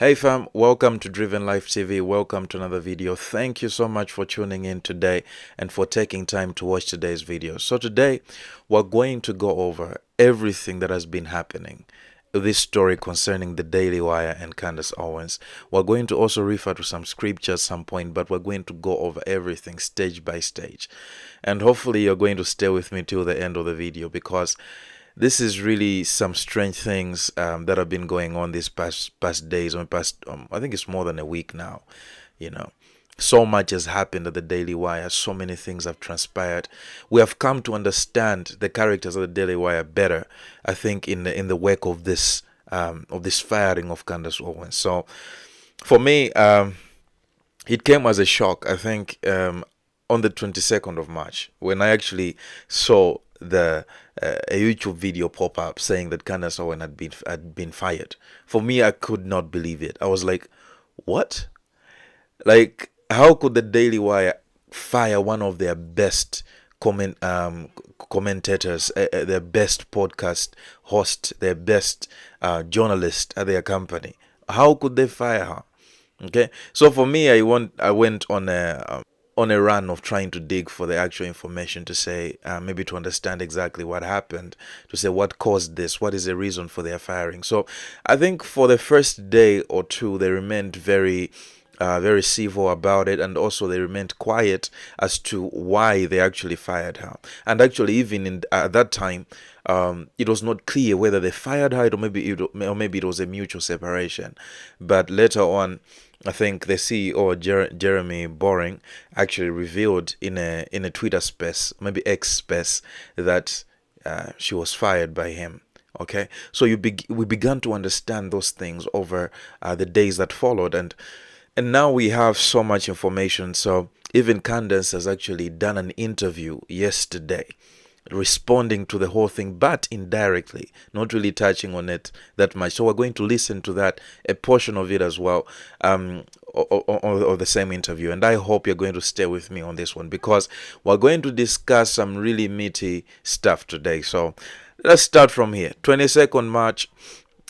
Hey fam, welcome to Driven Life TV. Welcome to another video. Thank you so much for tuning in today and for taking time to watch today's video. So today we're going to go over everything that has been happening. This story concerning the Daily Wire and Candace Owens. We're going to also refer to some scripture at some point, but we're going to go over everything stage by stage. And hopefully you're going to stay with me till the end of the video because this is really some strange things that have been going on these past days or past I think it's more than a week now. You know, so much has happened at the Daily Wire. So many things have transpired. We have come to understand the characters of the Daily Wire better, I think, in the wake of this firing of Candace Owens. So for me, it came as a shock. I think on the 22nd of March when I actually saw the a YouTube video pop up saying that Candace Owens had been fired. For me, I could not believe it. I was like, "What? Like, how could the Daily Wire fire one of their best commentators, their best podcast host, their best journalist at their company? How could they fire her?" Okay, so for me, I went on a run of trying to dig for the actual information to say, maybe to understand exactly what happened, to say what caused this, what is the reason for their firing. So I think for the first day or two, they remained very civil about it, and also they remained quiet as to why they actually fired her. And actually, even at that time, it was not clear whether they fired her or maybe it was a mutual separation. But later on, I think the CEO Jeremy Boring actually revealed in a Twitter space, maybe X space, that she was fired by him. Okay, so we began to understand those things over the days that followed, and now we have so much information. So even Candace has actually done an interview yesterday responding to the whole thing, but indirectly, not really touching on it that much. So we're going to listen to that, a portion of it as well, of the same interview. And I hope you're going to stay with me on this one because we're going to discuss some really meaty stuff today. So let's start from here. 22nd March.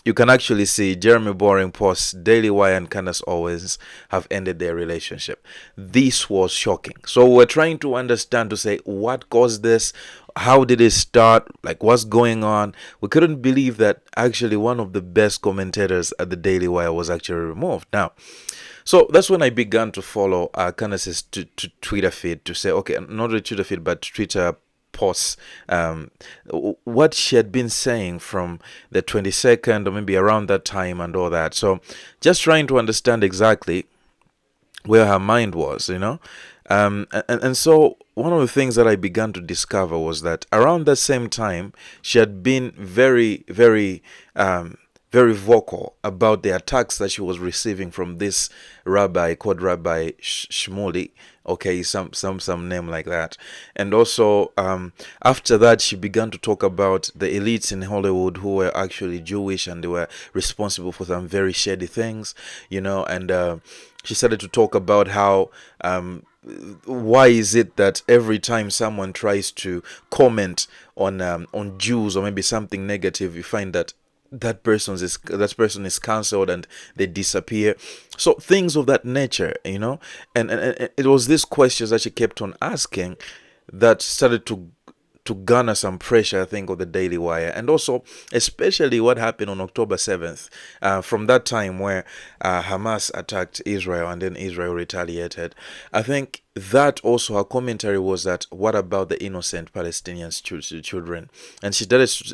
You can actually see Jeremy Boring posts Daily Wire and Candace Owens have ended their relationship. This was shocking. So we're trying to understand, to say what caused this, how did it start, like what's going on. We couldn't believe that actually one of the best commentators at the Daily Wire was actually removed. Now, so that's when I began to follow Candace's Twitter feed to say, okay, not the Twitter feed, but Twitter posts, what she had been saying from the 22nd or maybe around that time and all that. So just trying to understand exactly where her mind was, and so one of the things that I began to discover was that around that same time she had been very vocal about the attacks that she was receiving from this rabbi called Rabbi Shmuley. Okay, some name like that. And also after that, she began to talk about the elites in Hollywood who were actually Jewish and they were responsible for some very shady things, and she started to talk about how why is it that every time someone tries to comment on Jews or maybe something negative, you find that that person is cancelled and they disappear. So things of that nature, and it was these questions that she kept on asking that started to garner some pressure, I think, of the Daily Wire, and also especially what happened on October 7th, from that time where Hamas attacked Israel and then Israel retaliated. I think that also her commentary was that what about the innocent Palestinian children? And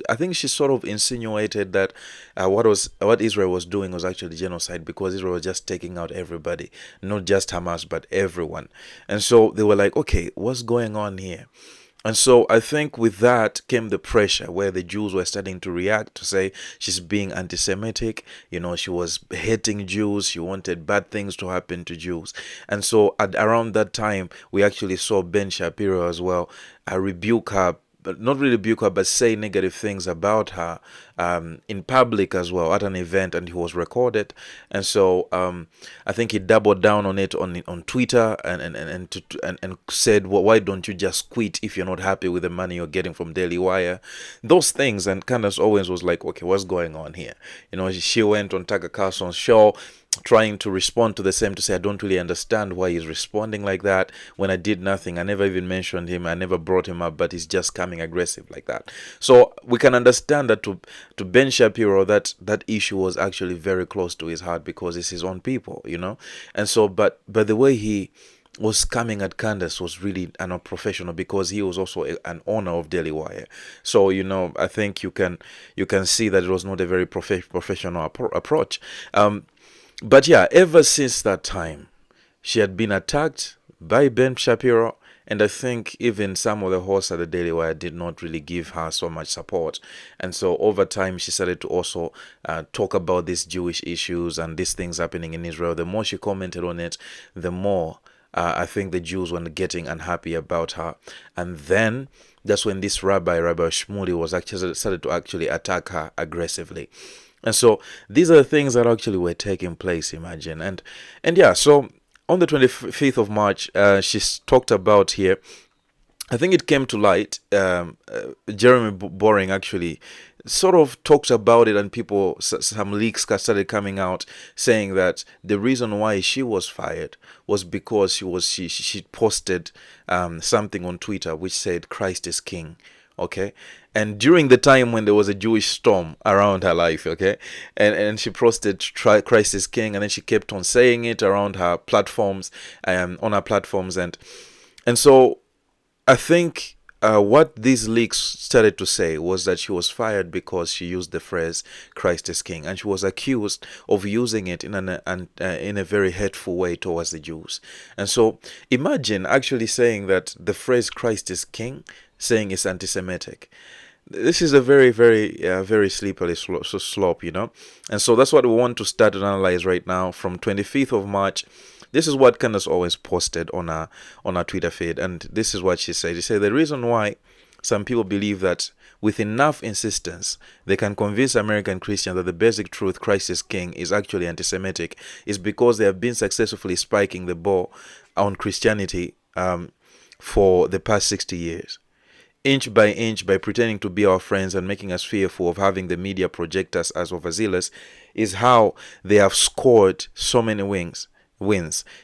I think she sort of insinuated that what Israel was doing was actually genocide because Israel was just taking out everybody, not just Hamas but everyone. And so they were like, okay, what's going on here? And so I think with that came the pressure where the Jews were starting to react to say she's being anti-Semitic. She was hating Jews. She wanted bad things to happen to Jews. And so around that time, we actually saw Ben Shapiro as well rebuke her, but not really rebuke her, but say negative things about her in public as well at an event, and he was recorded. And so I think he doubled down on it on Twitter and said, well, why don't you just quit if you're not happy with the money you're getting from Daily Wire? Those things. And Candace Owens was like, okay, what's going on here? She went on Tucker Carlson's show trying to respond to the same, to say, I don't really understand why he's responding like that when I did nothing. I never even mentioned him. I never brought him up, but he's just coming aggressive like that. So we can understand that to Ben Shapiro, that issue was actually very close to his heart because it's his own people, And so, but the way he was coming at Candace was really unprofessional because he was also an owner of Daily Wire. So I think you can see that it was not a very professional approach. But yeah, ever since that time, she had been attacked by Ben Shapiro, and I think even some of the hosts at the Daily Wire did not really give her so much support. And so over time, she started to also talk about these Jewish issues and these things happening in Israel. The more she commented on it, the more I think the Jews were getting unhappy about her. And then that's when this Rabbi Shmuley, was actually started to actually attack her aggressively. And so these are the things that actually were taking place, imagine. And yeah, so on the 25th of March, she's talked about here, I think it came to light, Jeremy Boring actually sort of talked about it, and people, some leaks started coming out saying that the reason why she was fired was because she posted something on Twitter which said Christ is King. Okay, and during the time when there was a Jewish storm around her life, okay, and she posted Christ is King, and then she kept on saying it around her platforms, on her platforms, and so I think what these leaks started to say was that she was fired because she used the phrase Christ is King, and she was accused of using it in a very hateful way towards the Jews. And so imagine actually saying that the phrase Christ is King, saying it's antisemitic. This is a very, very, very slippery slope, And so that's what we want to start to analyze right now from 25th of March. This is what Candace Owens posted on her Twitter feed, and this is what she said. She said the reason why some people believe that with enough insistence they can convince American Christians that the basic truth, Christ is King, is actually anti-Semitic, is because they have been successfully spiking the ball on Christianity for the past 60 years. Inch by inch, by pretending to be our friends and making us fearful of having the media project us as overzealous, is how they have scored so many wins.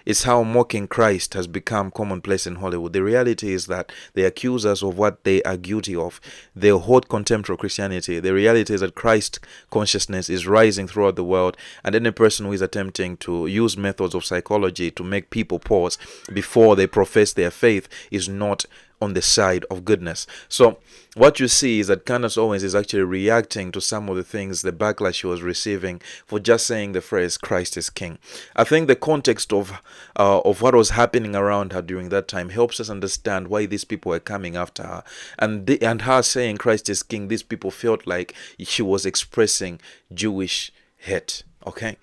It's how mocking Christ has become commonplace in Hollywood. The reality is that they accuse us of what they are guilty of. They hold contempt for Christianity. The reality is that Christ consciousness is rising throughout the world, and any person who is attempting to use methods of psychology to make people pause before they profess their faith is not on the side of goodness. So what you see is that Candace Owens is actually reacting to some of the things, the backlash she was receiving for just saying the phrase Christ is King. I think the context of what was happening around her during that time helps us understand why these people were coming after her, and her saying Christ is King, these people felt like she was expressing Jewish hate. Okay,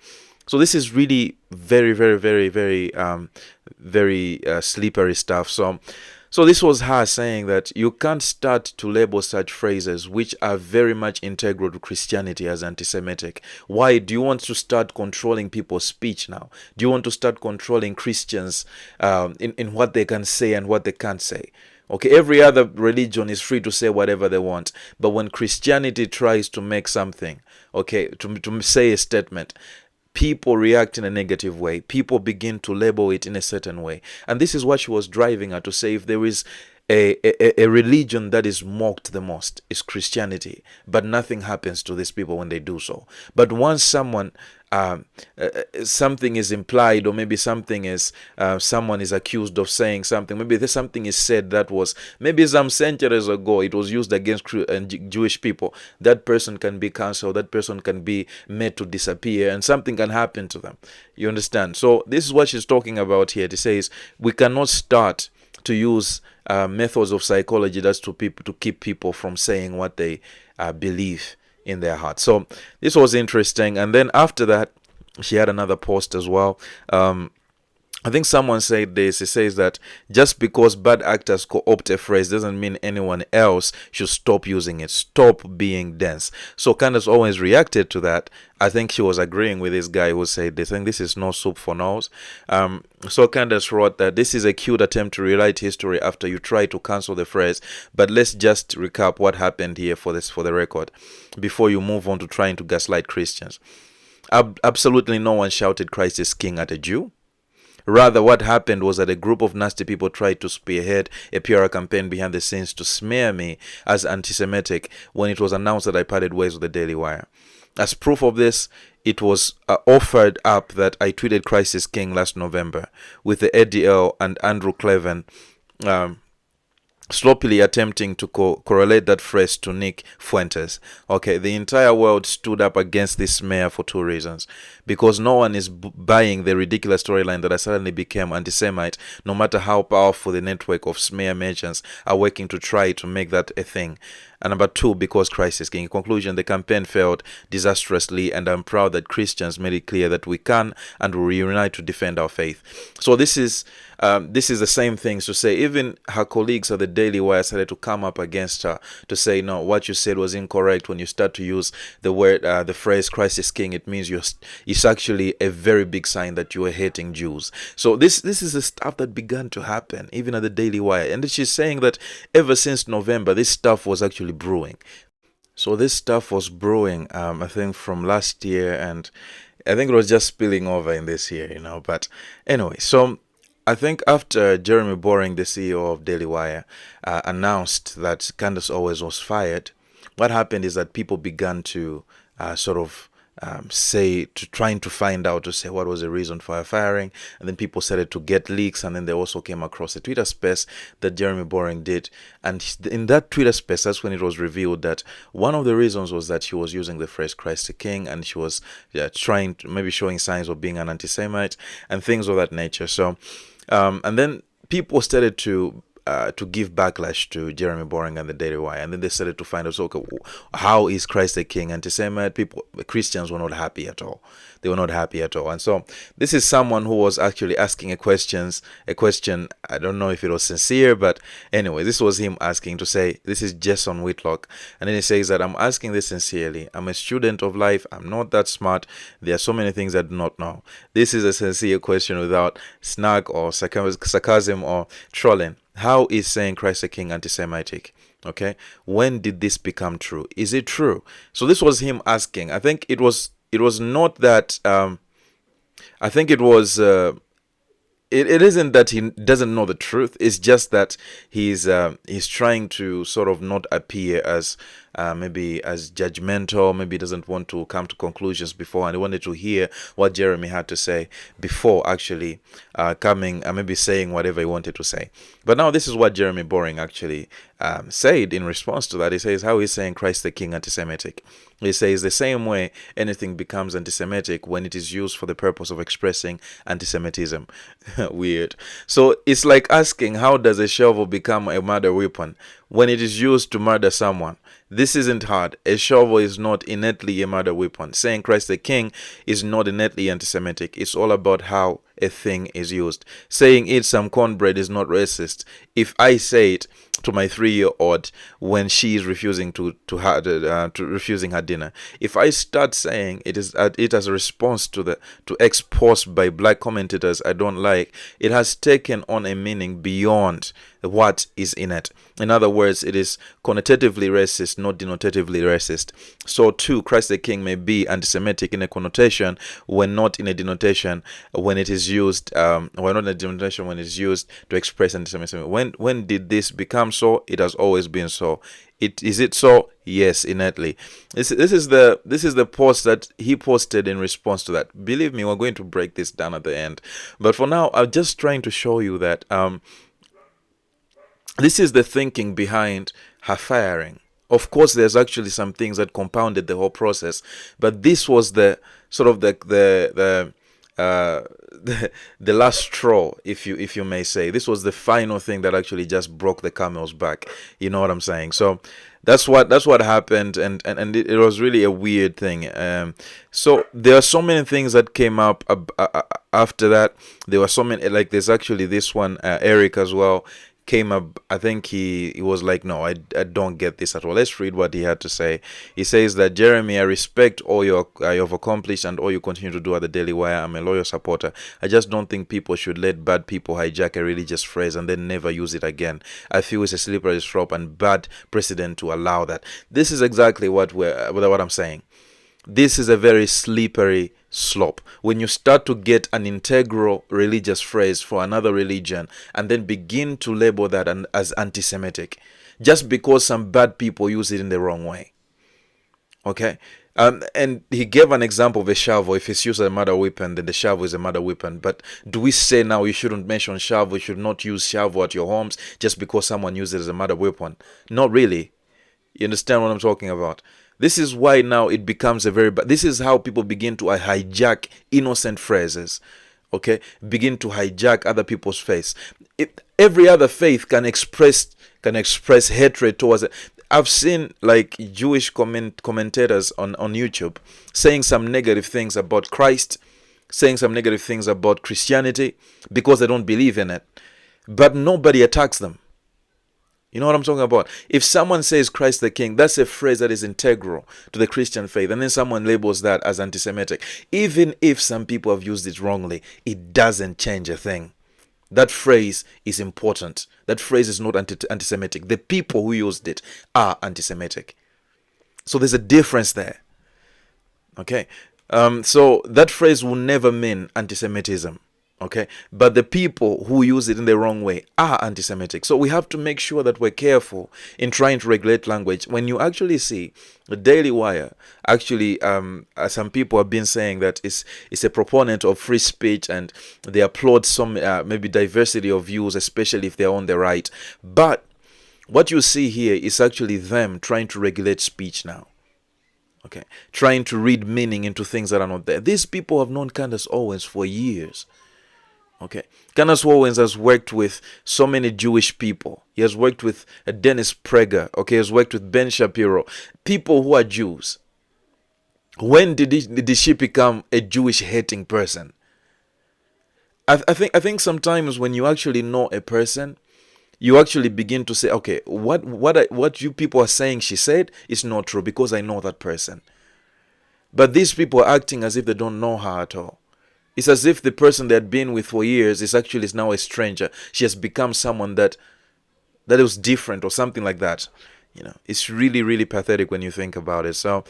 so this is really very, very, very, very, very slippery stuff. So this was her saying that you can't start to label such phrases which are very much integral to Christianity as anti-Semitic. Why do you want to start controlling people's speech now? Do you want to start controlling Christians in what they can say and what they can't say? Okay, every other religion is free to say whatever they want, but when Christianity tries to make something, okay, to say a statement, people react in a negative way. People begin to label it in a certain way. And this is what she was driving at, to say if there is a religion that is mocked the most, is Christianity. But nothing happens to these people when they do so. But once something is implied, or maybe something is someone is accused of saying something, maybe there's something is said that was maybe some centuries ago, it was used against Jewish people, that person can be cancelled, that person can be made to disappear, and something can happen to them. You understand? So this is what she's talking about here. It says we cannot start to use methods of psychology that's to keep people from saying what they believe in their heart. So this was interesting. And then after that, she had another post as well. I think someone said this. It says that just because bad actors co-opt a phrase doesn't mean anyone else should stop using it. Stop being dense. So Candace Owens reacted to that. I think she was agreeing with this guy who said they think this is no soup for nose. So Candace wrote that this is a cute attempt to rewrite history after you try to cancel the phrase. But let's just recap what happened here for the record before you move on to trying to gaslight Christians. Absolutely no one shouted Christ is King at a Jew. Rather, what happened was that a group of nasty people tried to spearhead a PR campaign behind the scenes to smear me as anti-Semitic when it was announced that I parted ways with the Daily Wire. As proof of this, it was offered up that I tweeted Christ is King last November with the ADL and Andrew Klavan um, sloppily attempting to correlate that phrase to Nick Fuentes. Okay, the entire world stood up against this mayor for two reasons. Because no one is buying the ridiculous storyline that I suddenly became anti-Semite, no matter how powerful the network of smear merchants are working to try to make that a thing. And number two, because Christ is King. In conclusion, the campaign failed disastrously, and I'm proud that Christians made it clear that we can and will reunite to defend our faith. So this is the same things to say. Even her colleagues at the Daily Wire started to come up against her to say, no, what you said was incorrect. When you start to use the word, the phrase "Christ is King," it means it's actually a very big sign that you are hating Jews. So this is the stuff that began to happen even at the Daily Wire, and she's saying that ever since November, this stuff was actually brewing. So this stuff was brewing, I think, from last year, and I think it was just spilling over in this year, But anyway, so I think after Jeremy Boring, the CEO of Daily Wire, announced that Candace Owens was fired, what happened is that people began to sort of trying to find out, to say what was the reason for her firing, and then people started to get leaks, and then they also came across a Twitter space that Jeremy Boring did, and in that Twitter space, that's when it was revealed that one of the reasons was that she was using the phrase Christ the King, and she was trying to, maybe showing signs of being an anti-Semite and things of that nature. So and then people started to give backlash to Jeremy Boring and the Daily Wire, and then they started to find out, so, okay, how is Christ the King anti-Semite? Christians were not happy at all. They were not happy at all. And so this is someone who was actually asking a question. I don't know if it was sincere, but anyway, this was him asking to say, this is Jason Whitlock, and then he says that I'm asking this sincerely. I'm a student of life. I'm not that smart. There are so many things I do not know. This is a sincere question without snark or sarcasm or trolling. How is saying Christ the King anti-Semitic? Okay, when did this become true? Is it true? So this was him asking. I think it was not that. I think it was. It isn't that he doesn't know the truth. It's just that he's trying to sort of not appear as maybe as judgmental. Maybe he doesn't want to come to conclusions before, and he wanted to hear what Jeremy had to say before actually coming and maybe saying whatever he wanted to say. But now this is what Jeremy Boring actually said in response to that. He says, how is saying Christ the King anti-Semitic? He says the same way anything becomes anti-Semitic when it is used for the purpose of expressing anti-Semitism. Weird. So it's like asking, how does a shovel become a murder weapon when it is used to murder someone? This isn't hard. A shovel is not innately a murder weapon. Saying Christ the King is not innately anti-Semitic. It's all about how a thing is used. Saying eat some cornbread is not racist. If I say it to my 3-year-old when she is refusing to refusing her dinner, if I start saying it as a response to X post by black commentators I don't like, it has taken on a meaning beyond what is in it. In other words, it is connotatively racist, not denotatively racist. So too, Christ the King may be anti-Semitic in a connotation when not in a denotation when it is used, when not in a denotation when it is used to express anti-Semitism. When did this become so? It has always been so. Is it so? Yes, innately. This is the post that he posted in response to that. Believe me, we're going to break this down at the end. But for now, I'm just trying to show you that this is the thinking behind her firing. Of course, there's actually some things that compounded the whole process, but this was the sort of the last straw, if you may say. This was the final thing that actually just broke the camel's back. You know what I'm saying? So that's what happened, and it was really a weird thing. So there are so many things that came up after that. There were so many, like there's actually this one, Eric as well came up. I think he was like, no, I don't get this at all. Let's read what he had to say. He says that, Jeremy, I respect all you've accomplished and all you continue to do at the Daily Wire. I'm a loyal supporter. I just don't think people should let bad people hijack a religious phrase and then never use it again. I feel it's a slippery slope and bad precedent to allow that. This is exactly what I'm saying. This is a very slippery slope. When you start to get an integral religious phrase for another religion and then begin to label that as anti-Semitic, just because some bad people use it in the wrong way. Okay? And he gave an example of a shovel. If it's used as a murder weapon, then the shovel is a murder weapon. But do we say now you shouldn't mention shovel, you should not use shovel at your homes just because someone uses it as a murder weapon? Not really. You understand what I'm talking about? This is why now it becomes a very bad. This is how people begin to hijack innocent phrases. Okay, begin to hijack other people's faith. Every other faith can express hatred towards it. I've seen like Jewish commentators on YouTube saying some negative things about Christ, saying some negative things about Christianity because they don't believe in it, but nobody attacks them. You know what I'm talking about? If someone says Christ the King, that's a phrase that is integral to the Christian faith. And then someone labels that as anti-Semitic. Even if some people have used it wrongly, it doesn't change a thing. That phrase is important. That phrase is not anti-Semitic. The people who used it are anti-Semitic. So there's a difference there. Okay? So that phrase will never mean anti-Semitism. Okay, but the people who use it in the wrong way are anti-Semitic. So we have to make sure that we're careful in trying to regulate language. When you actually see the Daily Wire, actually, some people have been saying that it's a proponent of free speech and they applaud some maybe diversity of views, especially if they're on the right. But what you see here is actually them trying to regulate speech now. Okay, trying to read meaning into things that are not there. These people have known Candace Owens for years. Okay, Candace Owens has worked with so many Jewish people. He has worked with Dennis Prager. Okay, he has worked with Ben Shapiro. People who are Jews. When did she become a Jewish hating person? I think sometimes when you actually know a person, you actually begin to say, okay, what you people are saying she said is not true because I know that person. But these people are acting as if they don't know her at all. It's as if the person they had been with for years is now a stranger. She has become someone that was different or something like that. You know, it's really, really pathetic when you think about it. So,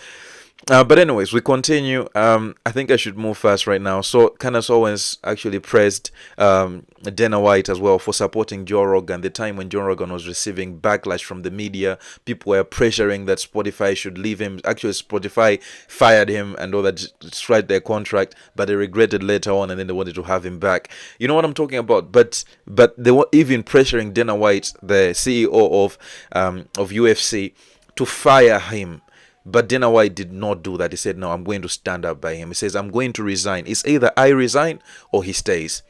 but anyways, we continue. I think I should move fast right now. So Candace Owens actually praised Dana White as well for supporting Joe Rogan. The time when Joe Rogan was receiving backlash from the media, people were pressuring that Spotify should leave him. Actually, Spotify fired him and all that, destroyed their contract, but they regretted later on, and then they wanted to have him back. You know what I'm talking about? But they were even pressuring Dana White, the CEO of UFC, to fire him. But Dana White did not do that. He said, no, I'm going to stand up by him. He says, I'm going to resign. It's either I resign or he stays.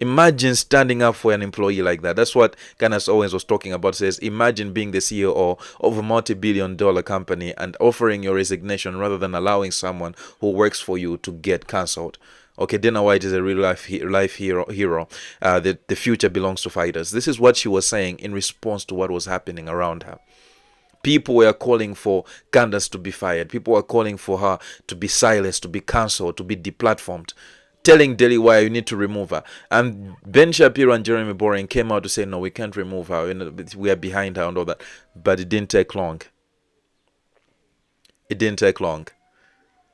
Imagine standing up for an employee like that. That's what Candace Owens was talking about. Says, imagine being the CEO of a multi-billion-dollar company and offering your resignation rather than allowing someone who works for you to get cancelled. Okay, Dana White is a real life hero. The future belongs to fighters. This is what she was saying in response to what was happening around her. People were calling for Candace to be fired. People were calling for her to be silenced, to be cancelled, to be deplatformed, telling Daily Wire you need to remove her. And Ben Shapiro and Jeremy Boring came out to say, no, we can't remove her. We are behind her and all that. But it didn't take long. It didn't take long.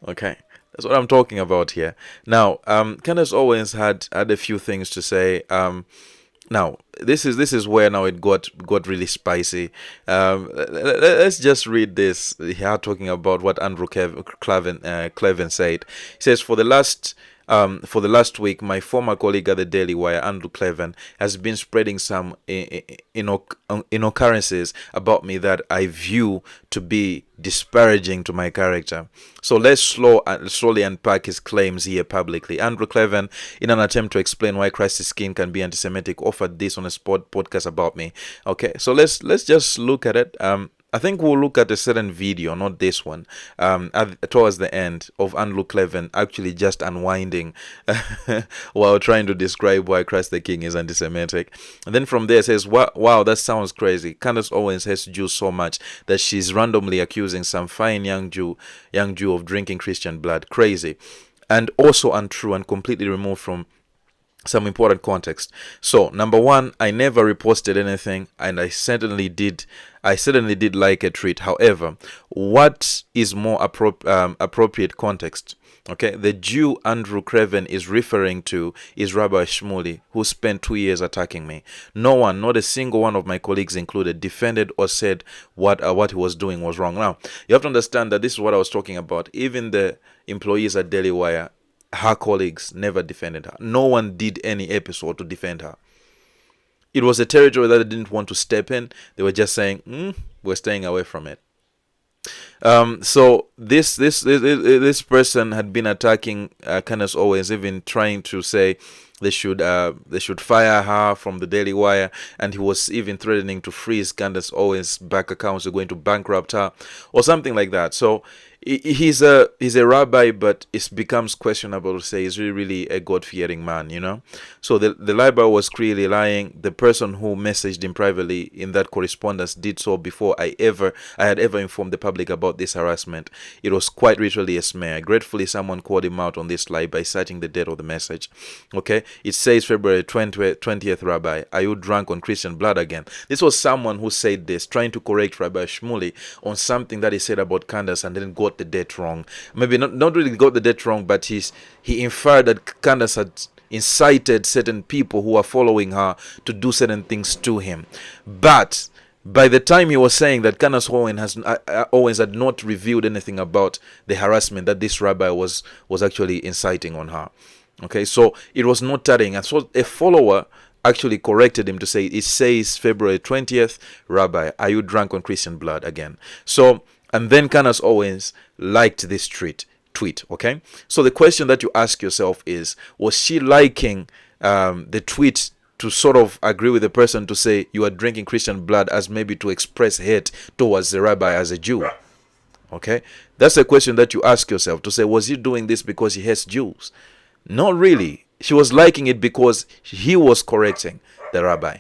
Okay. That's what I'm talking about here. Now, Candace Owens had a few things to say. Now, this is where now it got really spicy. Let's just read this here, talking about what Andrew Klavan said. He says, for the last week, my former colleague at the Daily Wire, Andrew Klavan, has been spreading some occurrences about me that I view to be disparaging to my character. So let's slowly unpack his claims here publicly. Andrew Klavan, in an attempt to explain why Christ's King can be anti-Semitic, offered this on a podcast about me. Okay, so let's just look at it. I think we'll look at a certain video, not this one, towards the end of Andrew Klavan actually just unwinding while trying to describe why Christ the King is anti-Semitic. And then from there it says, wow, that sounds crazy. Candace Owens hates Jews so much that she's randomly accusing some fine young Jew of drinking Christian blood. Crazy. And also untrue and completely removed from some important context. So, number one, I never reposted anything, and I certainly did I certainly did like a tweet. However, what is more appropriate context? Okay, the Jew Andrew Klavan is referring to is Rabbi Shmuley, who spent 2 years attacking me. No one, not a single one of my colleagues included, defended or said what he was doing was wrong. Now, you have to understand that this is what I was talking about. Even the employees at Daily Wire, her colleagues never defended her. No one did any episode to defend her. It was a territory that they didn't want to step in. They were just saying, we're staying away from it. So this person had been attacking Candace Owens, even trying to say they should fire her from the Daily Wire, and he was even threatening to freeze Candace Owens' bank accounts. They're going to bankrupt her or something like that. So he's a rabbi, but it becomes questionable to say he's really a God-fearing man, you know. So the libel was clearly lying. The person who messaged him privately in that correspondence did so before I had ever informed the public about this harassment. It was quite literally a smear. Gratefully, someone called him out on this lie by citing the date of the message. Okay, it says February 20th, Rabbi. Are you drunk on Christian blood again? This was someone who said this, trying to correct Rabbi Shmuley on something that he said about Candace and then got the date wrong. Maybe not really got the date wrong, but he inferred that Candace had incited certain people who are following her to do certain things to him. But by the time he was saying that Candace Owens had not revealed anything about the harassment that this rabbi was actually inciting on her. Okay, so it was not tarrying. And so a follower actually corrected him to say, it says February 20th, Rabbi, are you drunk on Christian blood again? So, and then Candace Owens liked this tweet. Okay, so the question that you ask yourself is, was she liking the tweet to sort of agree with the person to say you are drinking Christian blood, as maybe to express hate towards the rabbi as a Jew? Okay, that's a question that you ask yourself, to say, was he doing this because he hates Jews? Not really. She was liking it because he was correcting the rabbi.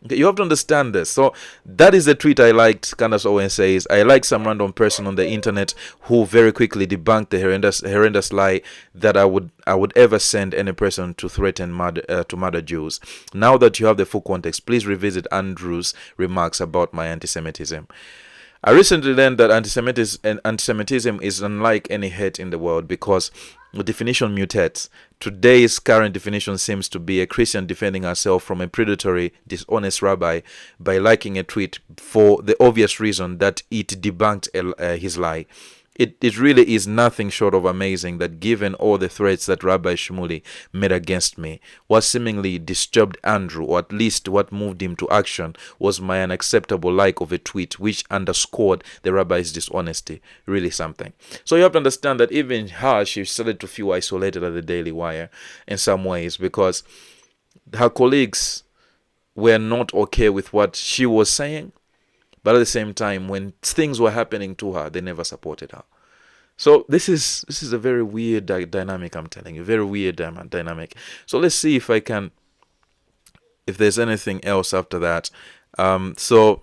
Okay, you have to understand this. So that is the tweet I liked. Candace Owens says, I like some random person on the internet who very quickly debunked the horrendous lie that I would ever send any person to threaten to murder Jews. Now that you have the full context, please revisit Andrew's remarks about my anti-Semitism. I recently learned that anti-Semitism is unlike any hate in the world because the definition mutates. Today's current definition seems to be a Christian defending herself from a predatory, dishonest rabbi by liking a tweet for the obvious reason that it debunked his lie. It really is nothing short of amazing that given all the threats that Rabbi Shmuley made against me, what seemingly disturbed Andrew, or at least what moved him to action, was my unacceptable like of a tweet which underscored the rabbi's dishonesty. Really something. So you have to understand that even her, she started to feel isolated at the Daily Wire in some ways, because her colleagues were not okay with what she was saying. But at the same time, when things were happening to her, they never supported her. So this is a very weird dynamic, I'm telling you. Very weird dynamic. So let's see if there's anything else after that. So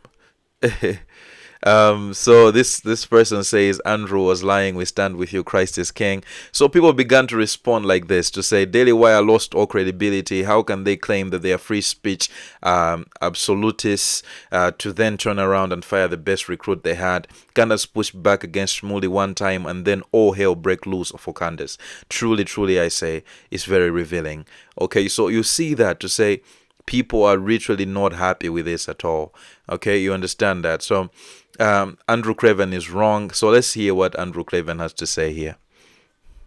this person says, Andrew was lying, we stand with you, Christ is King. So people began to respond like this, to say Daily Wire lost all credibility. How can they claim that they are free speech absolutists to then turn around and fire the best recruit they had? Candace pushed back against Shmuley one time and then all hell break loose for Candace. Truly I say, it's very revealing. Okay, so you see that, to say people are literally not happy with this at all. Okay, you understand that. So Andrew Klavan is wrong. So let's hear what Andrew Klavan has to say here.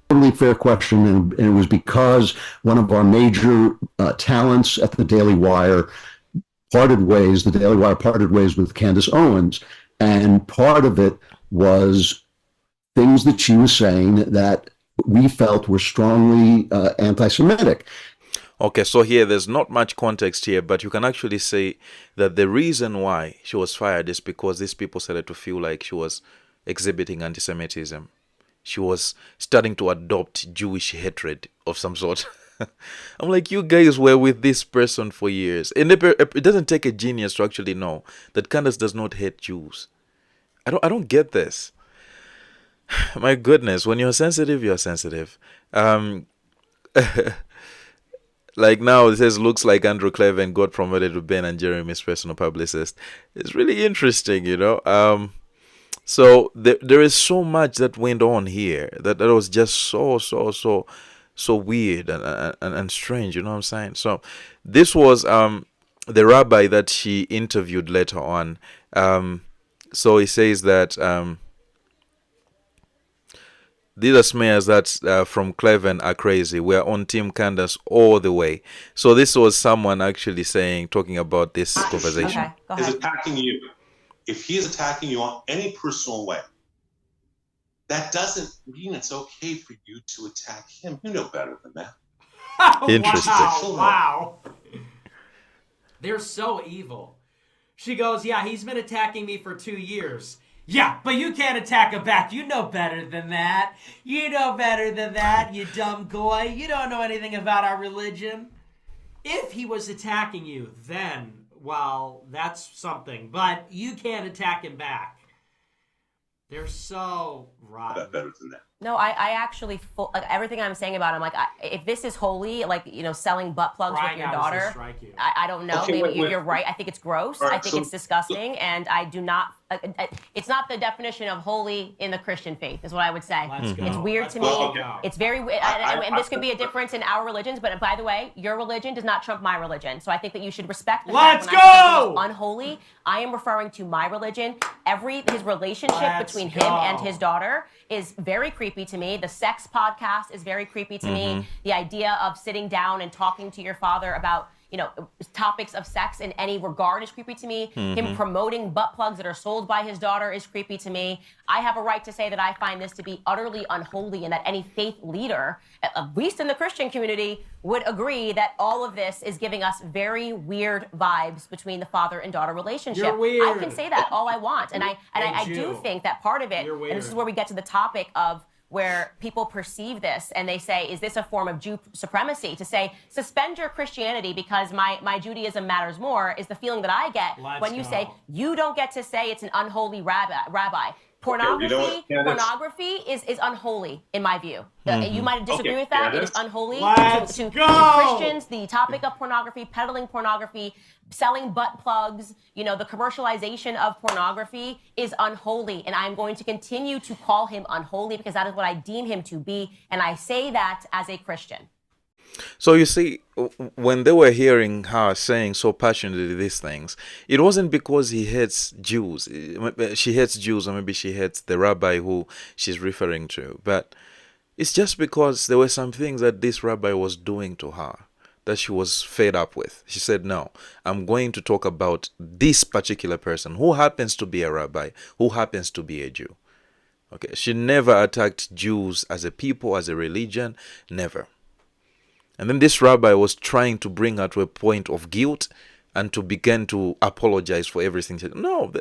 Totally fair question, and it was because one of our major talents at the Daily Wire parted ways. The Daily Wire parted ways with Candace Owens, and part of it was things that she was saying that we felt were strongly anti-Semitic. Okay, so here there's not much context here, but you can actually say that the reason why she was fired is because these people started to feel like she was exhibiting anti-Semitism. She was starting to adopt Jewish hatred of some sort. I'm like, you guys were with this person for years. And it doesn't take a genius to actually know that Candace does not hate Jews. I don't get this. My goodness, when you're sensitive, you're sensitive. Like now it says, looks like Andrew Klavan got promoted to Ben and Jeremy's personal publicist. It's really interesting, you know. So there is so much that went on here that was just so weird and strange. You know what I'm saying? So this was the rabbi that she interviewed later on. So he says that these smears that from Klavan are crazy. We're on Team Candace all the way. So this was someone actually talking about this conversation. Okay, go Is ahead. attacking you. If he is attacking you on any personal way, that doesn't mean it's okay for you to attack him. You know better than that. Interesting. Wow. They're so evil. She goes, yeah, he's been attacking me for 2 years. Yeah, but you can't attack him back. You know better than that. You know better than that, you dumb goy. You don't know anything about our religion. If he was attacking you, then, well, that's something. But you can't attack him back. They're so rotten. Better than that. No, I actually, like, everything I'm saying about him, like, if this is holy, like, you know, selling butt plugs with your daughter, I don't know. Okay, maybe wait. you're right. I think it's gross. Right, I think it's disgusting. And I do not, it's not the definition of holy in the Christian faith, is what I would say. Let's go. It's weird to me. Okay. It's very, and this could be a difference in our religions, but by the way, your religion does not trump my religion. So I think that you should respect the fact when I say something is unholy, I am referring to my religion. His relationship between him and his daughter is very creepy to me. The sex podcast is very creepy to me. The idea of sitting down and talking to your father about, you know, topics of sex in any regard is creepy to me. Him promoting butt plugs that are sold by his daughter is creepy to me. I have a right to say that I find this to be utterly unholy, and that any faith leader, at least in the Christian community, would agree that all of this is giving us very weird vibes between the father and daughter relationship. You're weird. I can say that all I want, and I do think that part of it, and this is where we get to the topic of where people perceive this and they say, is this a form of Jew supremacy? To say, suspend your Christianity because my Judaism matters more, is the feeling that I get when you say, you don't get to say it's an unholy rabbi. Pornography is unholy in my view. You might disagree with that. It is unholy to Christians. The topic of pornography, peddling pornography, selling butt plugs, you know, the commercialization of pornography is unholy. And I'm going to continue to call him unholy because that is what I deem him to be. And I say that as a Christian. So you see, when they were hearing her saying so passionately these things, it wasn't because he hates Jews. She hates Jews, or maybe she hates the rabbi who she's referring to. But it's just because there were some things that this rabbi was doing to her that she was fed up with. She said, no, I'm going to talk about this particular person who happens to be a rabbi, who happens to be a Jew. Okay, she never attacked Jews as a people, as a religion, never. And then this rabbi was trying to bring her to a point of guilt and to begin to apologize for everything. No,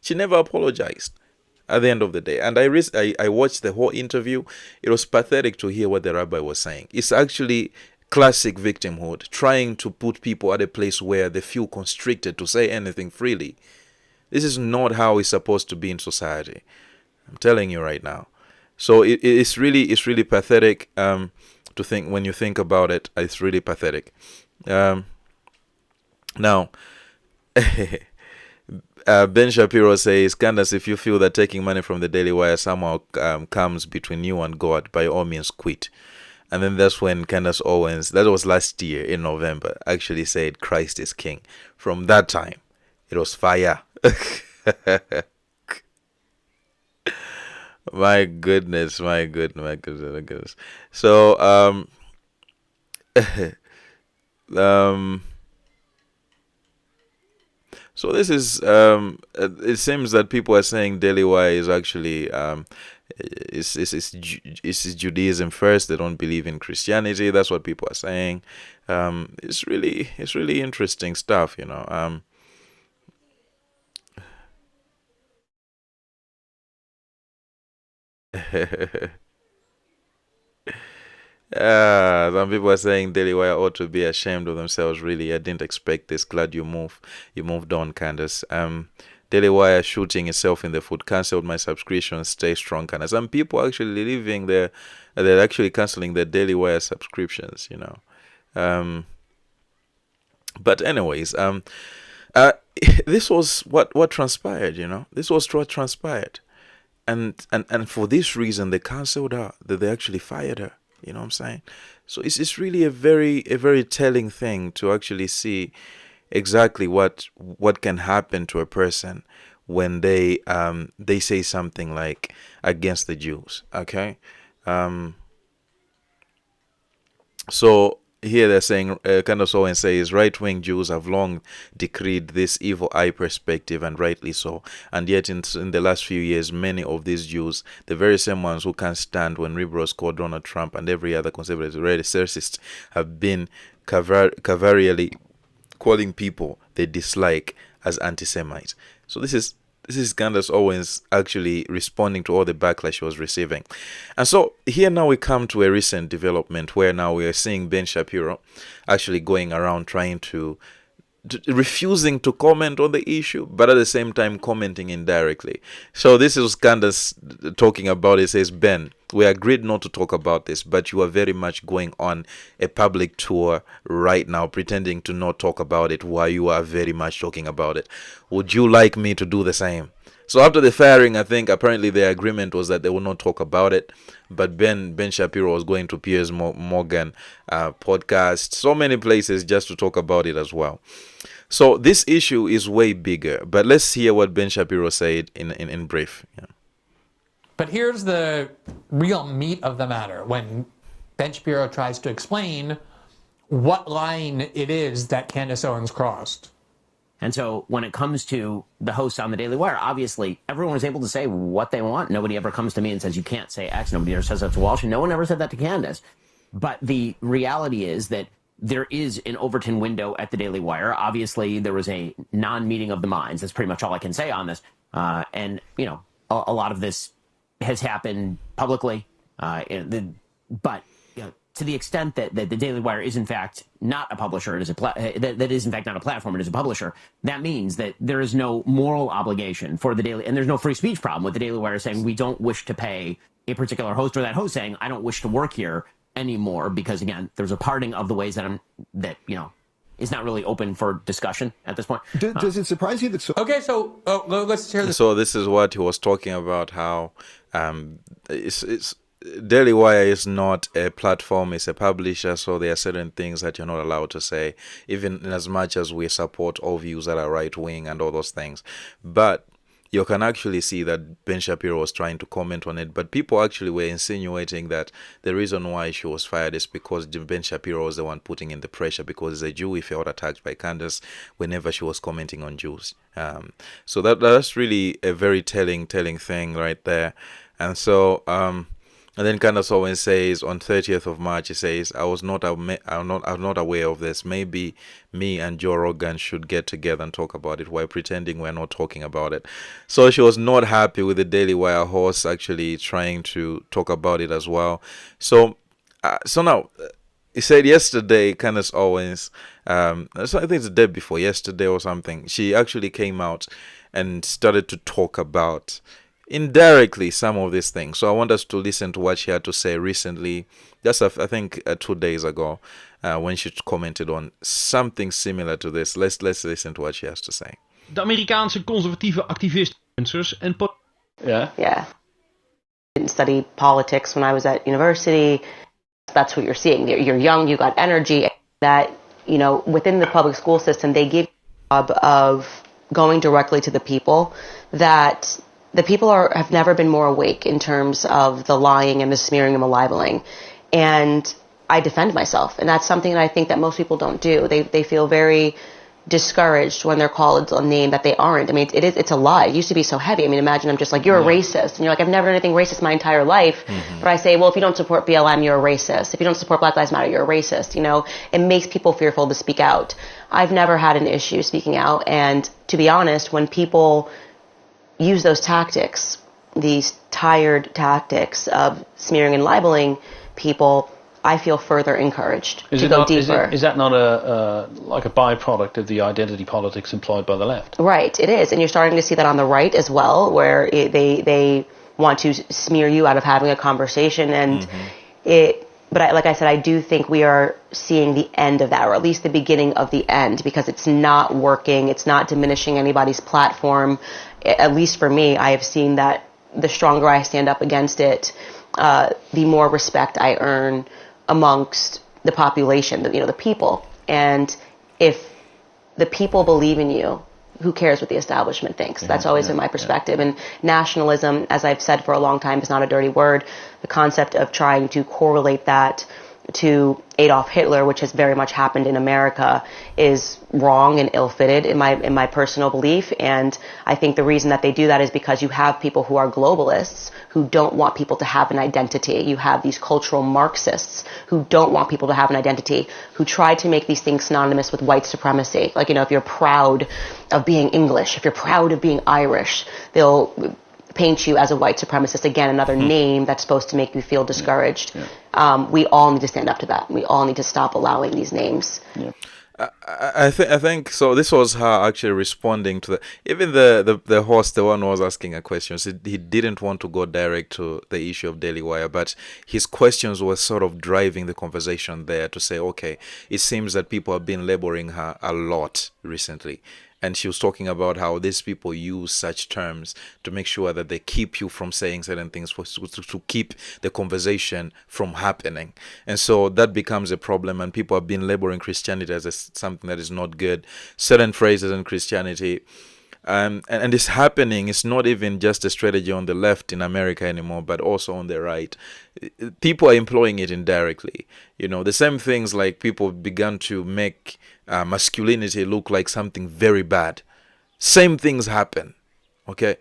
she never apologized at the end of the day. And I watched the whole interview. It was pathetic to hear what the rabbi was saying. It's actually classic victimhood, trying to put people at a place where they feel constricted to say anything freely. This is not how it's supposed to be in society. I'm telling you right now. So it's really pathetic. To think, when you think about it, it's really pathetic. Now, Ben Shapiro says, Candace, if you feel that taking money from the Daily Wire somehow comes between you and God, by all means quit. And then that's when Candace Owens, that was last year in November, actually said Christ is king. From that time, it was fire. My goodness. So, so this is, it seems that people are saying Daily Wire is actually, it's Judaism first. They don't believe in Christianity. That's what people are saying. It's really interesting stuff, you know. Some people are saying Daily Wire ought to be ashamed of themselves. Really, I didn't expect this. Glad you moved on, Candace. Daily Wire shooting itself in the foot. Cancelled my subscription. Stay strong, Candace. Some people actually leaving they're actually cancelling their Daily Wire subscriptions. You know, But anyways, this was what transpired. This was what transpired, and for this reason, they cancelled her. That they actually fired her. You know what I'm saying? So it's really a very telling thing to actually see exactly what can happen to a person when they say something like against the Jews. Okay. So here they're saying, Candace Owens says, right-wing Jews have long decreed this evil eye perspective, and rightly so. And yet in the last few years, many of these Jews, the very same ones who can't stand when liberals call Donald Trump and every other conservative racist, have been cavalierly calling people they dislike as anti-Semites. So this is Candace Owens actually responding to all the backlash she was receiving. And so here now we come to a recent development where now we are seeing Ben Shapiro actually going around trying to refusing to comment on the issue, but at the same time commenting indirectly. So this is Candace talking about it. Says, Ben, we agreed not to talk about this, but you are very much going on a public tour right now, pretending to not talk about it while you are very much talking about it. Would you like me to do the same? So after the firing, I think apparently the agreement was that they will not talk about it. But Ben Shapiro was going to Piers Morgan podcast, so many places just to talk about it as well. So this issue is way bigger. But let's hear what Ben Shapiro said in brief. Yeah. But here's the real meat of the matter when Ben Shapiro tries to explain what line it is that Candace Owens crossed. And so when it comes to the hosts on the Daily Wire, obviously everyone is able to say what they want. Nobody ever comes to me and says, you can't say X. Nobody ever says that to Walsh. And no one ever said that to Candace. But the reality is that there is an Overton window at the Daily Wire. Obviously, there was a non-meeting of the minds. That's pretty much all I can say on this. And, a lot of this has happened publicly. But to the extent that the Daily Wire is in fact not a publisher, it is that is in fact not a platform, it is a publisher. That means that there is no moral obligation for the Daily, and there's no free speech problem with the Daily Wire saying we don't wish to pay a particular host, or that host saying I don't wish to work here anymore, because again, there's a parting of the ways that is not really open for discussion at this point. Does it surprise you that? Okay, so let's hear this. So this is what he was talking about. How it's Daily Wire is not a platform; it's a publisher. So there are certain things that you're not allowed to say, even in as much as we support all views that are right wing and all those things. But you can actually see that Ben Shapiro was trying to comment on it, but people actually were insinuating that the reason why she was fired is because Ben Shapiro was the one putting in the pressure, because as a Jew, he felt attacked by Candace whenever she was commenting on Jews. So that's really a very telling thing right there. And so and then Candace Owens says on 30th of March, he says, I'm not aware of this. Maybe me and Joe Rogan should get together and talk about it while pretending we're not talking about it. So she was not happy with the Daily Wire host actually trying to talk about it as well. So now, he said yesterday, Candace Owens, so I think it's the day before yesterday or something, she actually came out and started to talk about indirectly some of these things. So I want us to listen to what she had to say recently, just I think 2 days ago, when she commented on something similar to this. Let's listen to what she has to say. De Amerikaanse conservatieve activisten en Yeah. I didn't study politics when I was at university. That's what you're seeing. You're young, you got energy. That, within the public school system, they give you the job of going directly to the people, that the people have never been more awake in terms of the lying and the smearing and the libeling. And I defend myself. And that's something that I think that most people don't do. They feel very discouraged when they're called a name that they aren't. I mean, it's a lie. It used to be so heavy. I mean, imagine I'm just like, you're a racist. And you're like, I've never done anything racist my entire life. Mm-hmm. But I say, well, if you don't support BLM, you're a racist. If you don't support Black Lives Matter, you're a racist. It makes people fearful to speak out. I've never had an issue speaking out. And to be honest, when people use those tactics, these tired tactics of smearing and libeling people, I feel further encouraged to go deeper. Is that not like a byproduct of the identity politics employed by the left? Right, it is. And you're starting to see that on the right as well, where they want to smear you out of having a conversation. And but like I said, I do think we are seeing the end of that, or at least the beginning of the end, because it's not working. It's not diminishing anybody's platform. At least for me, I have seen that the stronger I stand up against it, the more respect I earn amongst the population, the people. And if the people believe in you, who cares what the establishment thinks? That's always been my perspective. And nationalism, as I've said for a long time, is not a dirty word. The concept of trying to correlate that to Adolf Hitler, which has very much happened in America, is wrong and ill-fitted in my personal belief. And I think the reason that they do that is because you have people who are globalists who don't want people to have an identity. You have these cultural Marxists who don't want people to have an identity, who try to make these things synonymous with white supremacy. Like, if you're proud of being English, if you're proud of being Irish, they'll paint you as a white supremacist. Again, another name that's supposed to make you feel discouraged. We all need to stand up to that. We all need to stop allowing these names. I think so. This was her actually responding to even the host, the one who was asking her questions. He didn't want to go direct to the issue of Daily Wire, but his questions were sort of driving the conversation there to say, okay, it seems that people have been labeling her a lot recently. And she was talking about how these people use such terms to make sure that they keep you from saying certain things, to keep the conversation from happening. And so that becomes a problem, and people have been labeling Christianity as something that is not good. Certain phrases in Christianity, and it's happening. It's not even just a strategy on the left in America anymore, but also on the right. People are employing it indirectly. The same things, like people began to make masculinity look like something very bad. Same things happen. Okay,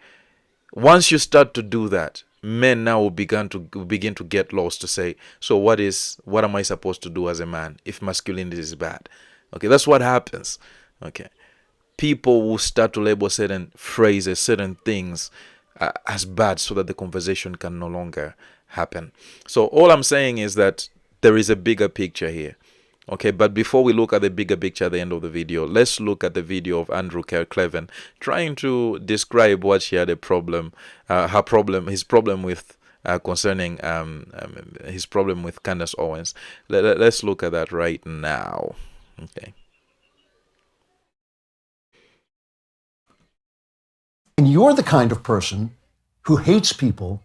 once you start to do that, men now will begin to get lost to say, so what am I supposed to do as a man if masculinity is bad? Okay, that's what happens. Okay, people will start to label certain phrases, certain things as bad, so that the conversation can no longer happen. So all I'm saying is that there is a bigger picture here. Okay, but before we look at the bigger picture at the end of the video, let's look at the video of Andrew Klavan trying to describe what she had his problem with concerning his problem with Candace Owens. Let's look at that right now. Okay. And you're the kind of person who hates people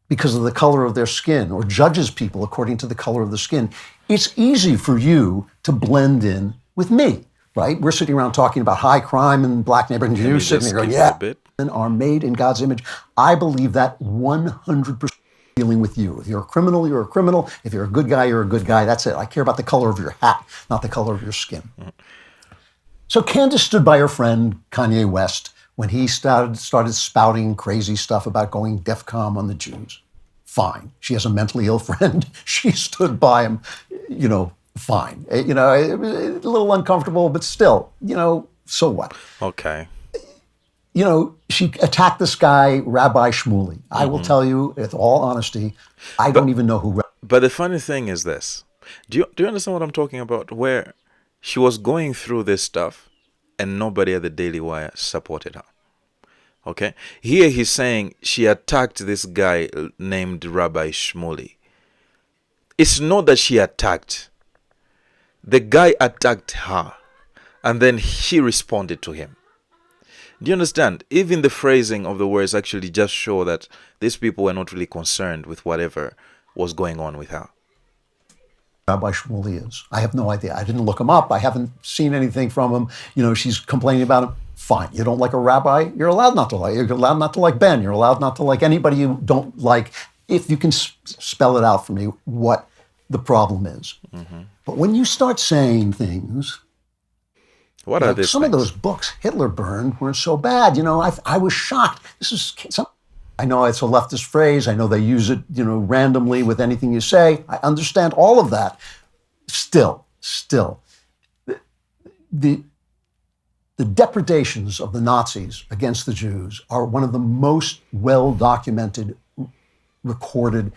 because of the color of their skin, or judges people according to the color of the skin. It's easy for you to blend in with me, right? We're sitting around talking about high crime in black neighborhoods, and you're sitting there going, yeah, men are made in God's image. I believe that 100% dealing with you. If you're a criminal, you're a criminal. If you're a good guy, you're a good guy. That's it. I care about the color of your hat, not the color of your skin. So Candace stood by her friend Kanye West when he started spouting crazy stuff about going DEFCON on the Jews. Fine. She has a mentally ill friend. She stood by him, fine. It was a little uncomfortable, but still, so what? Okay. She attacked this guy, Rabbi Shmuley. I will tell you, with all honesty, I don't even know who. But the funny thing is this. Do you understand what I'm talking about? Where she was going through this stuff, and nobody at the Daily Wire supported her. Okay? Here he's saying she attacked this guy named Rabbi Shmuley. It's not that she attacked. The guy attacked her, and then she responded to him. Do you understand? Even the phrasing of the words actually just show that these people were not really concerned with whatever was going on with her. Rabbi Shmuley is. I have no idea. I didn't look him up. I haven't seen anything from him. She's complaining about him. Fine. You don't like a rabbi? You're allowed not to like. You're allowed not to like Ben. You're allowed not to like anybody you don't like. If you can spell it out for me, what the problem is. But when you start saying things, what are these some things? of those books Hitler burned weren't so bad. I was shocked. I know it's a leftist phrase. I know they use it, randomly with anything you say. I understand all of that. Still, the depredations of the Nazis against the Jews are one of the most well-documented, recorded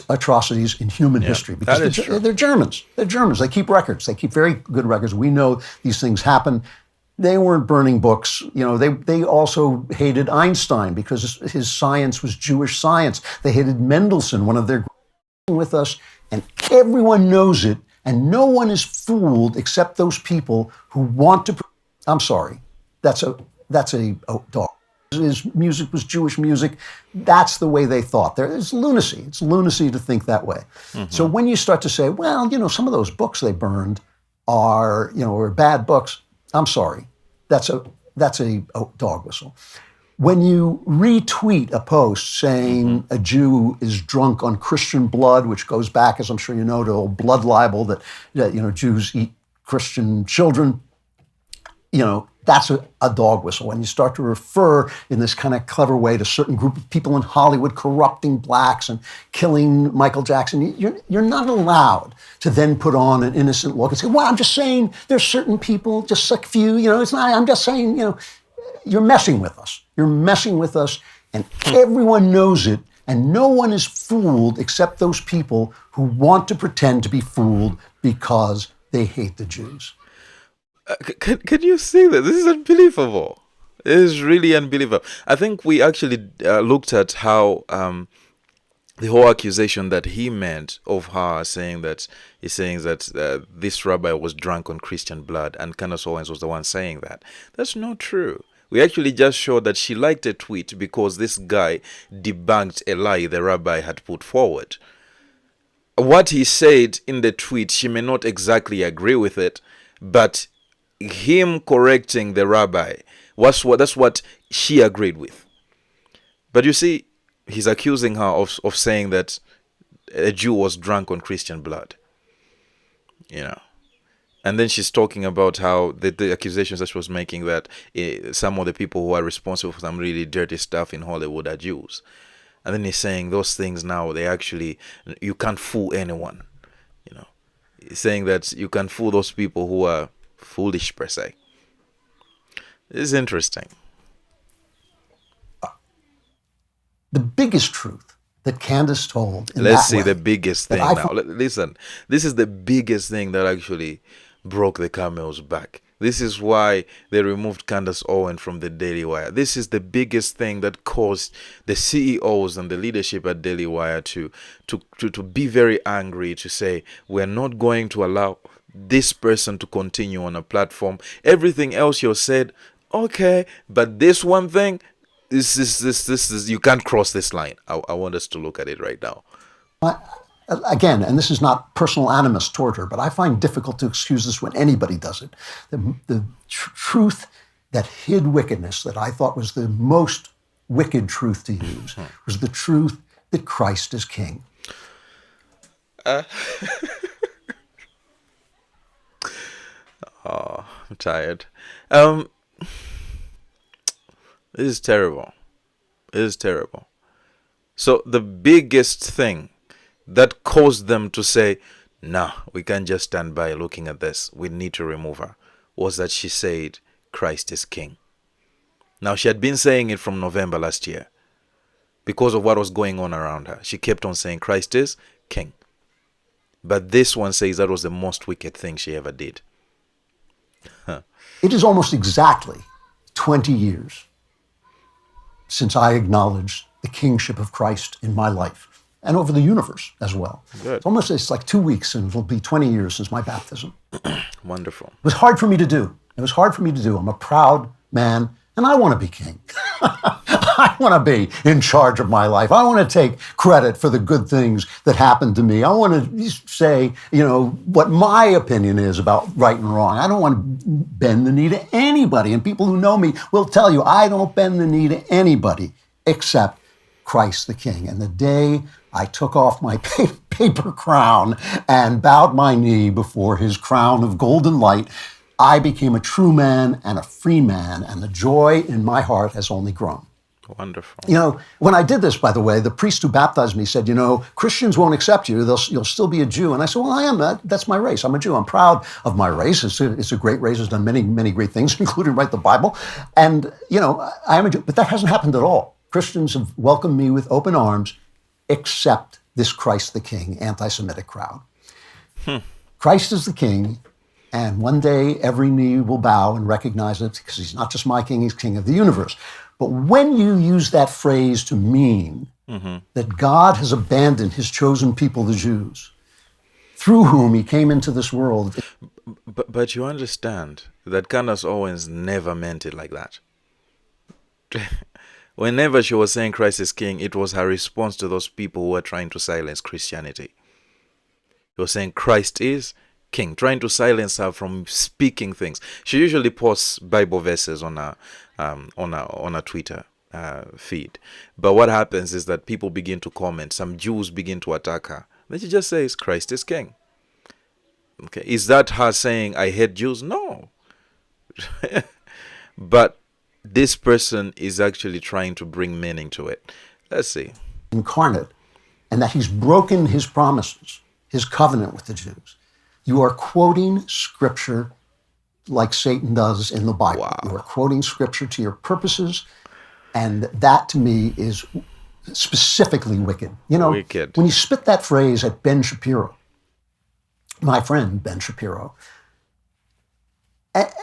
atrocities in human history. Because they're Germans. They're Germans. They keep records. They keep very good records. We know these things happen. They weren't burning books. They also hated Einstein because his science was Jewish science. They hated Mendelssohn, one of their with us and everyone knows it, and no one is fooled except those people who want to. I'm sorry, that's a dog. His music was Jewish music. That's the way they thought. It's lunacy. It's lunacy to think that way. So when you start to say, well, some of those books they burned are bad books. I'm sorry, that's a dog whistle. When you retweet a post saying a Jew is drunk on Christian blood, which goes back, as I'm sure you know, to old blood libel that Jews eat Christian children, that's a dog whistle. When you start to refer in this kind of clever way to a certain group of people in Hollywood corrupting blacks and killing Michael Jackson, you're not allowed to then put on an innocent look and say, well, I'm just saying there's certain people, just a few, it's not, I'm just saying, you're messing with us. You're messing with us, and everyone knows it, and no one is fooled except those people who want to pretend to be fooled because they hate the Jews. Can you see that? This is unbelievable. It is really unbelievable. I think we actually looked at how the whole accusation that he made of her, saying that this rabbi was drunk on Christian blood, and Candace Owens was the one saying that. That's not true. We actually just showed that she liked a tweet because this guy debunked a lie the rabbi had put forward. What he said in the tweet, she may not exactly agree with it, but him correcting the rabbi that's what she agreed with. But you see, he's accusing her of saying that a Jew was drunk on Christian blood. And then she's talking about how the accusations that she was making that some of the people who are responsible for some really dirty stuff in Hollywood are Jews. And then he's saying those things now, you can't fool anyone. He's saying that you can fool those people who are foolish per se. This is interesting. The biggest truth that Candace told Let's see the biggest thing now. Listen, this is the biggest thing that actually broke the camel's back. This is why they removed Candace Owens from the Daily Wire. This is the biggest thing that caused the CEOs and the leadership at Daily Wire to be very angry, to say, we're not going to allow this person to continue on a platform. Everything else you said, okay, but this one thing, this is you can't cross this line. I want us to look at it right now. Again, and this is not personal animus toward her, but I find difficult to excuse this when anybody does it. The truth that hid wickedness, that I thought was the most wicked truth to use, was the truth that Christ is king. Oh, I'm tired. This is terrible. It is terrible. So the biggest thing that caused them to say, nah, we can't just stand by looking at this, we need to remove her, was that she said Christ is king. Now, she had been saying it from November last year. Because of what was going on around her, she kept on saying Christ is king. But this one says that was the most wicked thing she ever did. It is almost exactly 20 years since I acknowledged the kingship of Christ in my life and over the universe as well. Good. It's like 2 weeks, and it'll be 20 years since my baptism. Wonderful. It was hard for me to do. I'm a proud man, and I want to be king. I want to be in charge of my life. I want to take credit for the good things that happened to me. I want to say, what my opinion is about right and wrong. I don't want to bend the knee to anybody. And people who know me will tell you, I don't bend the knee to anybody except Christ the King. And the day I took off my paper crown and bowed my knee before his crown of golden light, I became a true man and a free man, and the joy in my heart has only grown. Wonderful. When I did this, by the way, the priest who baptized me said, Christians won't accept you. You'll still be a Jew. And I said, well, I am. That's my race. I'm a Jew. I'm proud of my race. It's a great race. It's done many, many great things, including write the Bible. And, I am a Jew. But that hasn't happened at all. Christians have welcomed me with open arms, except this Christ the King, anti-Semitic crowd. Christ is the King. And one day, every knee will bow and recognize it, because he's not just my king, he's king of the universe. But when you use that phrase to mean that God has abandoned his chosen people, the Jews, through whom he came into this world. But you understand that Candace Owens never meant it like that. Whenever she was saying Christ is King, it was her response to those people who were trying to silence Christianity. She was saying Christ is King, trying to silence her from speaking things. She usually posts Bible verses on a Twitter feed. But what happens is that people begin to comment. Some Jews begin to attack her. Then she just says Christ is King. Okay, is that her saying I hate Jews? No. But this person is actually trying to bring meaning to it. Let's see. Incarnate, and that he's broken his promises, his covenant with the Jews. You are quoting scripture like Satan does in the Bible. Wow. You are quoting scripture to your purposes, and that to me is specifically wicked. You know, Wicked. when you spit that phrase at Ben Shapiro, my friend Ben Shapiro,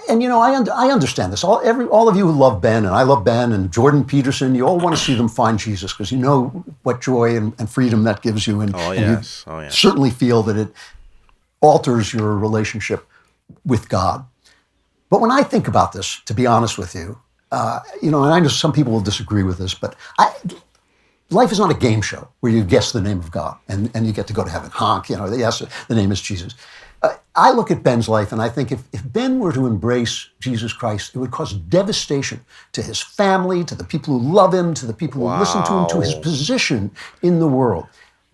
and you know, I understand this. All of you who love Ben, and I love Ben, and Jordan Peterson, you all want to see them find Jesus because you know what joy and freedom that gives you, and you certainly feel that it alters your relationship with God. But when I think about this, to be honest with you, you know, and I know some people will disagree with this, but life is not a game show where you guess the name of God and you get to go to heaven. Honk, you know, yes, the name is Jesus. I look at Ben's life and I think if Ben were to embrace Jesus Christ, it would cause devastation to his family, to the people who love him, to the people who listen to him, to his position in the world.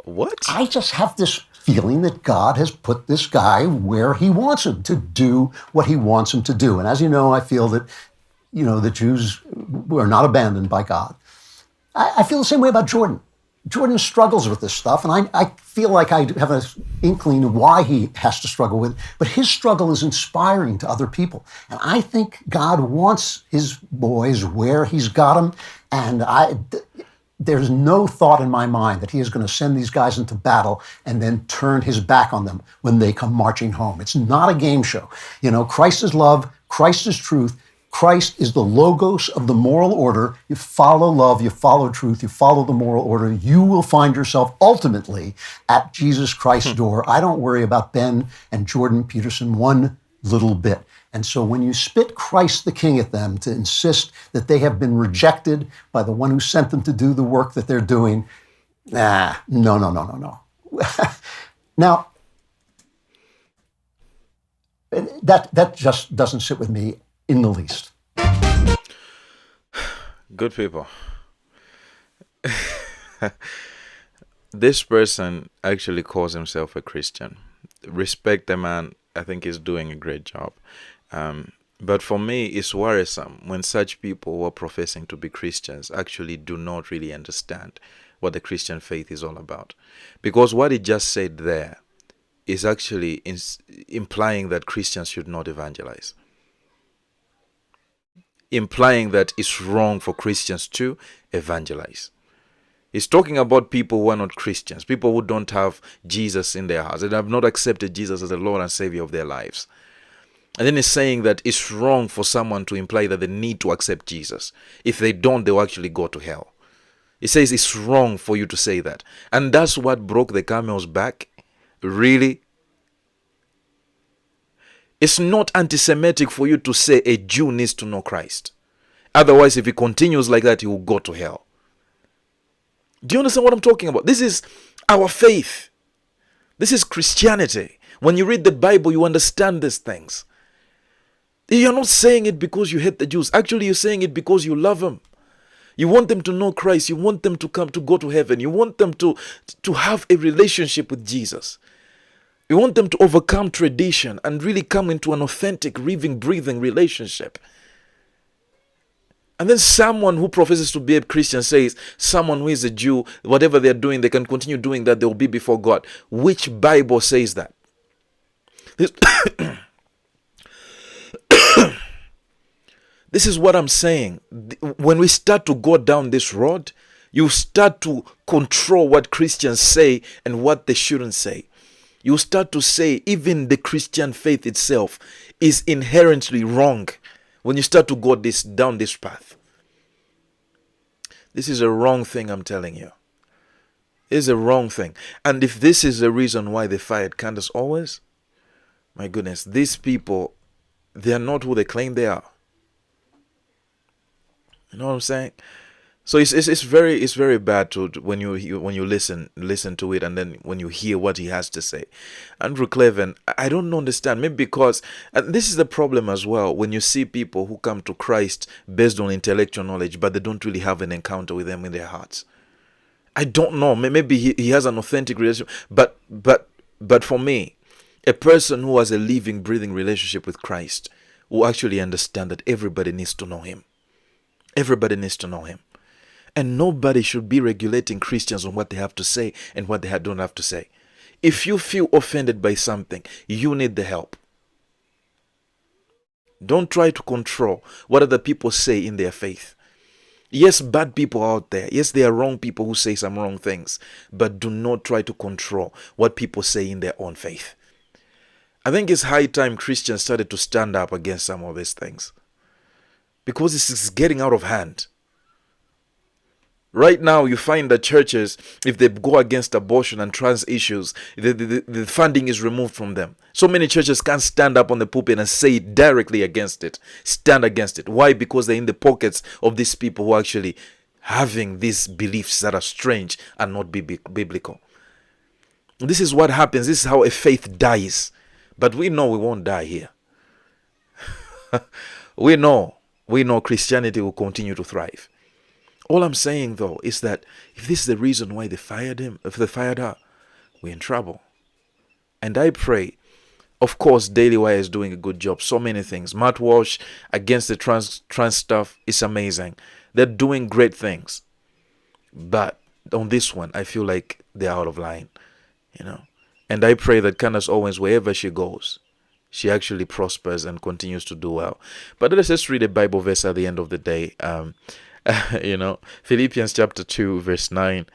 What? I just have this feeling that God has put this guy where he wants him to do what he wants him to do. And as you know, I feel that, you know, the Jews were not abandoned by God. I feel the same way about Jordan. Jordan struggles with this stuff, and I feel like I have an inkling of why he has to struggle with it, but his struggle is inspiring to other people. And I think God wants his boys where he's got them, and there's no thought in my mind that he is going to send these guys into battle and then turn his back on them when they come marching home. It's not a game show. You know, Christ is love, Christ is truth, Christ is the logos of the moral order. You follow love, you follow truth, you follow the moral order. You will find yourself ultimately at Jesus Christ's door. I don't worry about Ben and Jordan Peterson one little bit. And so when you spit Christ the King at them to insist that they have been rejected by the one who sent them to do the work that they're doing, no. Now, that just doesn't sit with me in the least. Good people. This person actually calls himself a Christian. Respect the man. I think he's doing a great job. But for me, it's worrisome when such people who are professing to be Christians actually do not really understand what the Christian faith is all about. Because what he just said there is actually implying that Christians should not evangelize. Implying that it's wrong for Christians to evangelize. He's talking about people who are not Christians, people who don't have Jesus in their hearts, and have not accepted Jesus as the Lord and Savior of their lives. And then he's saying that it's wrong for someone to imply that they need to accept Jesus. If they don't, they'll actually go to hell. He says it's wrong for you to say that. And that's what broke the camel's back. Really? It's not anti-Semitic for you to say a Jew needs to know Christ. Otherwise, if he continues like that, he will go to hell. Do you understand what I'm talking about? This is our faith. This is Christianity. When you read the Bible, you understand these things. You're not saying it because you hate the Jews. Actually, you're saying it because you love them. You want them to know Christ. You want them to go to heaven. You want them to have a relationship with Jesus. You want them to overcome tradition and really come into an authentic, living, breathing relationship. And then someone who professes to be a Christian says, someone who is a Jew, whatever they're doing, they can continue doing that, they'll be before God. Which Bible says that? This is what I'm saying. When we start to go down this road, you start to control what Christians say and what they shouldn't say. You start to say even the Christian faith itself is inherently wrong when you start to go down this path. This is a wrong thing, I'm telling you. It's a wrong thing. And if this is the reason why they fired Candace Owens, my goodness, these people, they are not who they claim they are. You know what I'm saying? So it's very bad to when you listen to it, and then when you hear what he has to say. Andrew Klavan, I don't understand. Maybe because, and this is the problem as well, when you see people who come to Christ based on intellectual knowledge, but they don't really have an encounter with them in their hearts. I don't know. Maybe he has an authentic relationship, but for me, a person who has a living, breathing relationship with Christ will actually understand that everybody needs to know him. Everybody needs to know him. And nobody should be regulating Christians on what they have to say and what they don't have to say. If you feel offended by something, you need the help. Don't try to control what other people say in their faith. Yes, bad people out there. Yes, there are wrong people who say some wrong things. But do not try to control what people say in their own faith. I think it's high time Christians started to stand up against some of these things. Because this is getting out of hand. Right now, you find that churches, if they go against abortion and trans issues, the funding is removed from them. So many churches can't stand up on the pulpit and say directly against it, stand against it. Why? Because they're in the pockets of these people who are actually having these beliefs that are strange and not biblical. This is what happens. This is how a faith dies. But we know we won't die here. We know Christianity will continue to thrive. All I'm saying, though, is that if this is the reason why they fired him, if they fired her, we're in trouble. And I pray, of course, Daily Wire is doing a good job. So many things. Matt Walsh against the trans stuff is amazing. They're doing great things. But on this one, I feel like they're out of line, you know. And I pray that Candace Owens, wherever she goes, she actually prospers and continues to do well. But let's just read a Bible verse at the end of the day. Philippians chapter 2, verse 9,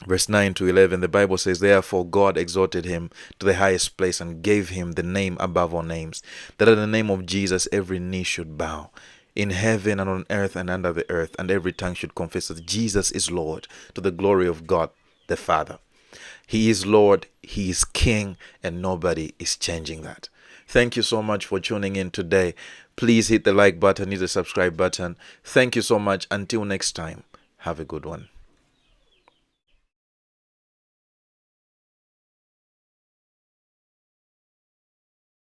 verse 9 to 11, the Bible says, "Therefore God exalted him to the highest place and gave him the name above all names, that at the name of Jesus every knee should bow, in heaven and on earth and under the earth, and every tongue should confess that Jesus is Lord, to the glory of God the Father." He is Lord, he is King, and nobody is changing that. Thank you so much for tuning in today. Please hit the like button, hit the subscribe button. Thank you so much. Until next time, have a good one.